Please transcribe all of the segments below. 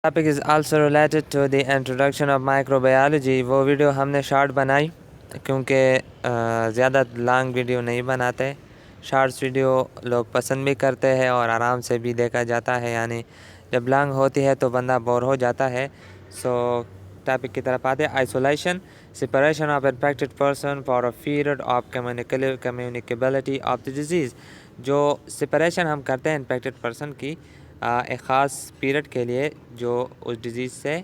Topic is also related to the introduction of microbiology. वो video हमने short बनाई क्योंकि ज़्यादा लॉन्ग वीडियो नहीं बनाते। शॉर्ट्स वीडियो लोग पसंद भी करते हैं और आराम से भी देखा जाता है, यानी जब लॉन्ग होती है तो बंदा बोर हो जाता है। सो टॉपिक की तरफ आते हैं। Isolation, separation of infected person for a period of communicability of the disease. जो सेपरेशन हम करते हैं इन्फेक्टेड पर्सन की एक ख़ास पीरियड के लिए जो उस डिज़ीज़ से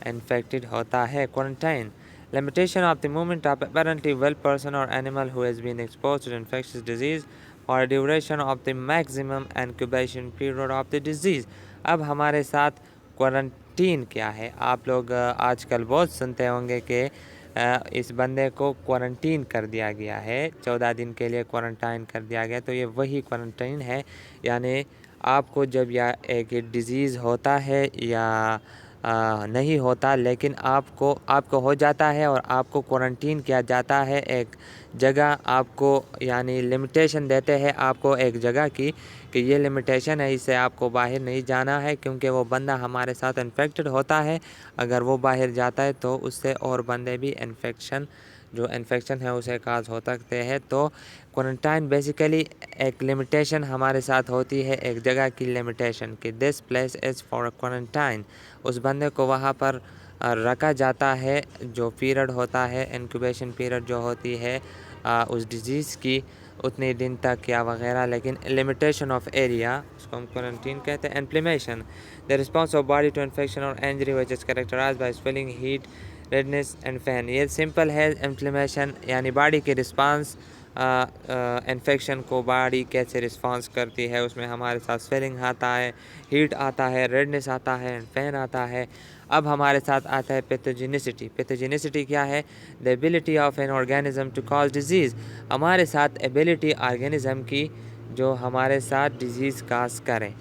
इन्फेक्टेड होता है। Quarantine, limitation of the movement of apparently well person or animal who has been exposed to infectious disease for a duration of the maximum incubation period of the disease। अब हमारे साथ quarantine क्या है। आप लोग आजकल बहुत सुनते होंगे कि इस बंदे को क्वारंटीन कर दिया गया है, 14 दिन के लिए क्वारंटाइन कर दिया गया। तो ये वही क्वारंटाइन है, यानी आपको जब या एक डिज़ीज़ होता है या नहीं होता, लेकिन आपको हो जाता है और आपको क्वारंटीन किया जाता है एक जगह। आपको यानी लिमिटेशन देते हैं आपको एक जगह की कि ये लिमिटेशन है, इससे आपको बाहर नहीं जाना है, क्योंकि वो बंदा हमारे साथ इन्फेक्टेड होता है। अगर वो बाहर जाता है तो उससे और बंदे भी इन्फेक्शन है उसे काज हो सकते हैं। तो क्वारंटाइन बेसिकली एक लिमिटेशन हमारे साथ होती है, एक जगह की लिमिटेशन कि this place is for quarantine. उस बंदे को वहाँ पर रखा जाता है। जो पीरियड होता है, इंक्यूबेशन पीरियड जो होती है उस डिज़ीज़ की, उतने दिन तक या वगैरह, लेकिन लिमिटेशन ऑफ एरिया, उसको हम क्वारंटीन कहते हैं। Inflammation, the response of body to infection और injury which is characterized by swelling, heat, redness and pain. ये सिंपल है। इन्फ्लेमेशन यानी बॉडी की रिस्पांस, इन्फेक्शन को बॉडी कैसे रिस्पांस करती है, उसमें हमारे साथ स्वेलिंग आता है, हीट आता है, रेडनेस आता है, पेन आता है। अब हमारे साथ आता है पैथोजेनिसिटी। पैथोजेनिसिटी क्या है? The ability of an organism to cause disease. हमारे साथ एबिलिटी ऑर्गेनिज्म की जो हमारे साथ डिजीज़ काज करें।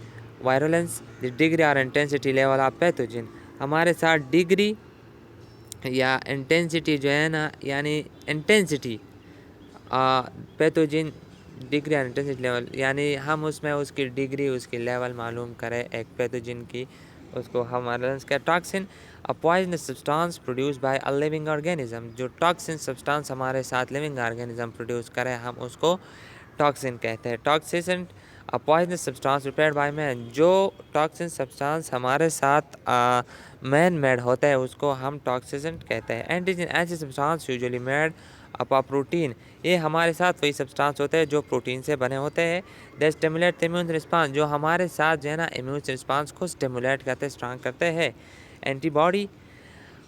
वायरुलेंस, द डिग्री और इंटेंसिटी लेवल ऑफ पैथोजन। हमारे साथ डिग्री या इंटेंसिटी जो है ना, यानी इंटेंसिटी पैथोजन डिग्री और इंटेंसिटी लेवल, यानी हम उसमें उसकी डिग्री, उसकी लेवल मालूम करें एक पैथोजन की, उसको हम वायरुलेंस का। Toxin, a poisonous substance produce by a living organism. जो टॉक्सिन सब्सटेंस हमारे साथ लिविंग ऑर्गेनिज्म प्रोड्यूस करे, हम उसको टॉक्सिन कहते हैं। Toxicant, a poisonous substance prepared by man. जो टॉक्सिन सब्सटेंस हमारे साथ मैन मेड होता है, उसको हम टॉक्सिसेंट कहते हैं। एंटीजन, ऐसे सब्सटेंस यूजुअली मेड अपा प्रोटीन। ये हमारे साथ वही सब्सटेंस होते हैं जो प्रोटीन से बने होते हैं। The stimulate the immune response, जो हमारे साथ जो है ना इम्यून रिस्पांस को स्टिमुलेट करते, स्ट्रांग करते हैं। Antibody,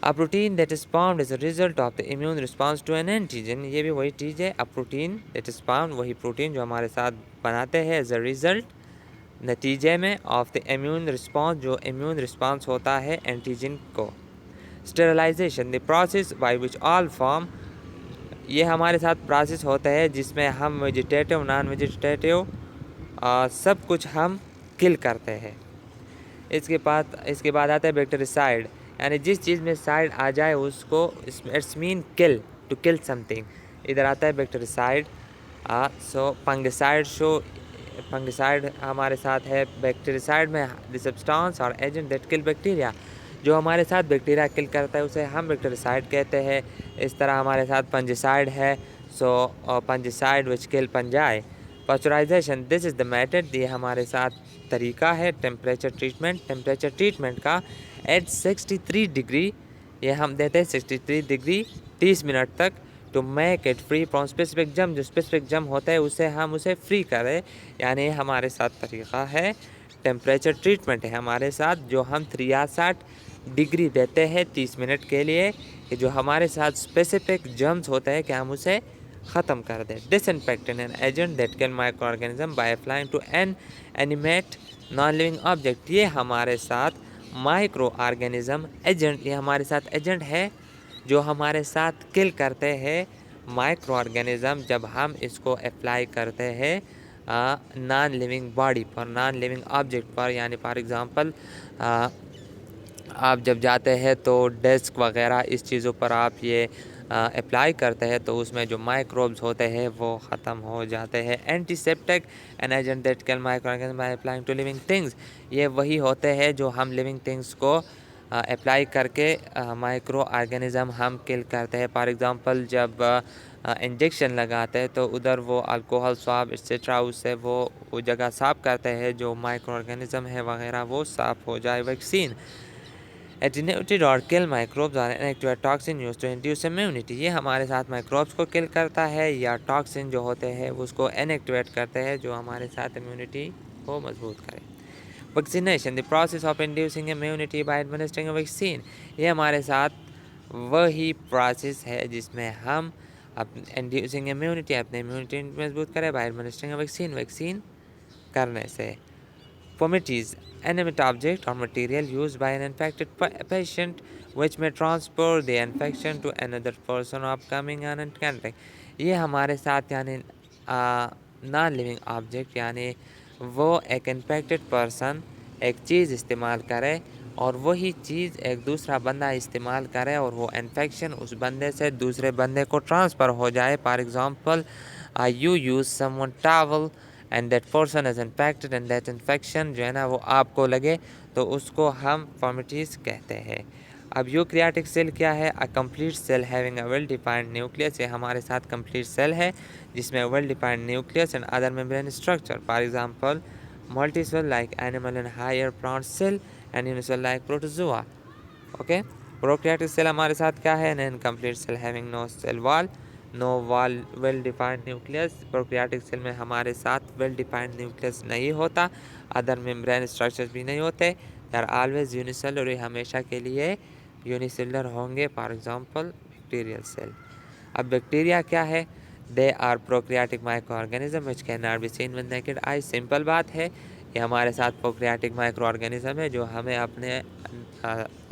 a protein that is found as a result of the immune response to an antigen. ये भी वही चीज़ है। A protein that is found, वही प्रोटीन जो हमारे साथ बनाते हैं एज अ रिजल्ट, नतीजे में, ऑफ द इम्यून रिस्पांस, जो इम्यून रिस्पांस होता है एंटीजन को। Sterilisation, the process by which all form, ये हमारे साथ प्रोसेस होता है जिसमें हम वेजिटेटिव, नॉन वेजिटेटिव सब कुछ हम किल करते हैं। इसके बाद आता है बैक्टीरिसाइड, यानी जिस चीज़ में साइड आ जाए उसको, it's mean kill, to kill something. इधर आता है बैक्टीरिसाइड। सो फंगिसाइड हमारे साथ है। बैक्टीरिसाइड में द सब्सटेंस और एजेंट दैट किल बैक्टीरिया, जो हमारे साथ बैक्टीरिया किल करता है उसे हम बैक्टीरिसाइड कहते हैं। इस तरह हमारे साथ फंगिसाइड है। So fungicide which kill fungi. Pasteurization, this is the method, ये हमारे साथ तरीका है। टेम्परेचर ट्रीटमेंट का एट 63 डिग्री, ये हम देते हैं 63 डिग्री 30 मिनट तक, to make it free from specific germ. जो स्पेसिफिक जम होता है उसे हम उसे फ्री करें, यानी हमारे साथ तरीका है। टेम्परेचर ट्रीटमेंट है हमारे साथ, जो हम 63 डिग्री देते हैं 30 मिनट के लिए, कि जो हमारे साथ स्पेसिफिक जम्स होते हैं कि हम उसे ख़त्म कर दें। Disinfectant, an agent that kill micro organism by applying to an animate non living object. ये हमारे साथ माइक्रो ऑर्गेनिज्म एजेंट, ये हमारे साथ एजेंट है जो हमारे साथ किल करते हैं माइक्रो ऑर्गेनिज्म, जब हम इसको अप्लाई करते हैं नॉन लिविंग बॉडी पर, नॉन लिविंग ऑब्जेक्ट पर। यानी फॉर एग्ज़ाम्पल आप जब जाते हैं तो डेस्क वगैरह इस चीज़ों पर आप ये अप्लाई करते हैं तो उसमें जो माइक्रोब्स होते हैं वो ख़त्म हो जाते हैं। Antiseptic an agent that kill micro organism by applying to living things, ये वही होते हैं जो हम लिविंग थिंग्स को अप्लाई करके माइक्रो ऑर्गेनिज़म हम किल करते हैं। फॉर एग्ज़ाम्पल जब इंजेक्शन लगाते हैं तो उधर वो अल्कोहल स्वाब एक्सेट्रा उससे वो जगह साफ़ करते हैं, जो माइक्रो ऑर्गेनिज़म है वगैरह वो साफ़ हो जाए। वैक्सीन एटीन्यूटेड और किल माइक्रोब्स और inactivate toxin use to induce immunity, ये हमारे साथ माइक्रोब्स को किल करता है या टॉक्सिन जो होते हैं उसको इनएक्टिवेट करते हैं जो हमारे साथ इम्यूनिटी को मजबूत करे। Vaccination the process of inducing immunity bye administering a vaccine, ये हमारे साथ वही प्रोसेस है जिसमें हम इंड्यूसिंग इम्यूनिटी अपने इम्यूनिटी मजबूत करें by administering a vaccine, vaccine करने से। Fomites, inanimate object or material used by an infected patient which may transfer the infection to another person upcoming and encountering, ये हमारे साथ यानी नॉन लिविंग ऑब्जेक्ट यानी वो एक इन्फेक्टेड पर्सन एक चीज़ इस्तेमाल करे और वही चीज़ एक दूसरा बंदा इस्तेमाल करे और वो इन्फेक्शन उस बंदे से दूसरे बंदे को ट्रांसफ़र हो जाए। For example you use someone towel and that person is infected and that infection जो है ना वो आपको लगे तो उसको हम फॉर्मिटीज़ कहते हैं। अब यूकैरियोटिक सेल क्या है? A complete cell having a well defined nucleus, ये हमारे साथ कंप्लीट सेल है जिसमें well defined nucleus and other membrane structure. For example multi cell like animal and higher plant cell and unicell like protozoa. Okay, prokaryotic cell हमारे साथ क्या है? An incomplete cell having no cell wall no wall well defined nucleus. Prokaryotic cell में हमारे साथ well defined nucleus नहीं होता, other membrane structures भी नहीं होते, दे आर ऑलवेज यूनिसेलर, और हमेशा के लिए यूनिसेलर होंगे। For example bacterial cell. अब बैक्टीरिया क्या है? They are prokaryotic micro organism which can not be seen with naked eye. Simple बात है, ये हमारे साथ प्रोकैरियोटिक माइक्रो ऑर्गेनिज्म है जो हमें अपने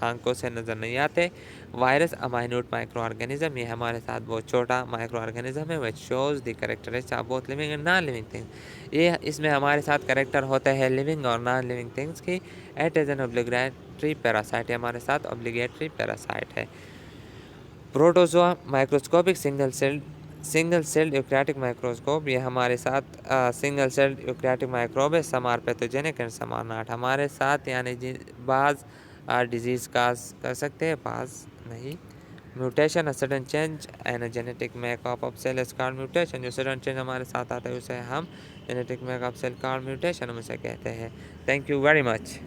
आंखों से नज़र नहीं आते। Virus a minute micro organism, ये हमारे साथ बहुत छोटा माइक्रो ऑर्गेनिज्म है which shows the characteristics of both living and non living things. ये इसमें हमारे साथ करेक्टर होते हैं लिविंग और नॉन लिविंग थिंग्स की। It is an obligatory parasite, हमारे साथ ऑब्लिगेटरी पैरासाइट है। Protozoa microscopic single celled eukaryotic microscope, ये हमारे साथ सिंगल सेल्ड यूकैरियोटिक माइक्रोब है। Some are pathogenic and some are not, हमारे साथ यानी बाज़ डिजीज़ काज कर सकते हैं, बाज़ नहीं। Mutation a sudden change and genetic makeup of cell is called mutation, जो सडन चेंज हमारे साथ आता है उसे हम genetic makeup cell called mutation हम उसे कहते हैं। Thank you very much.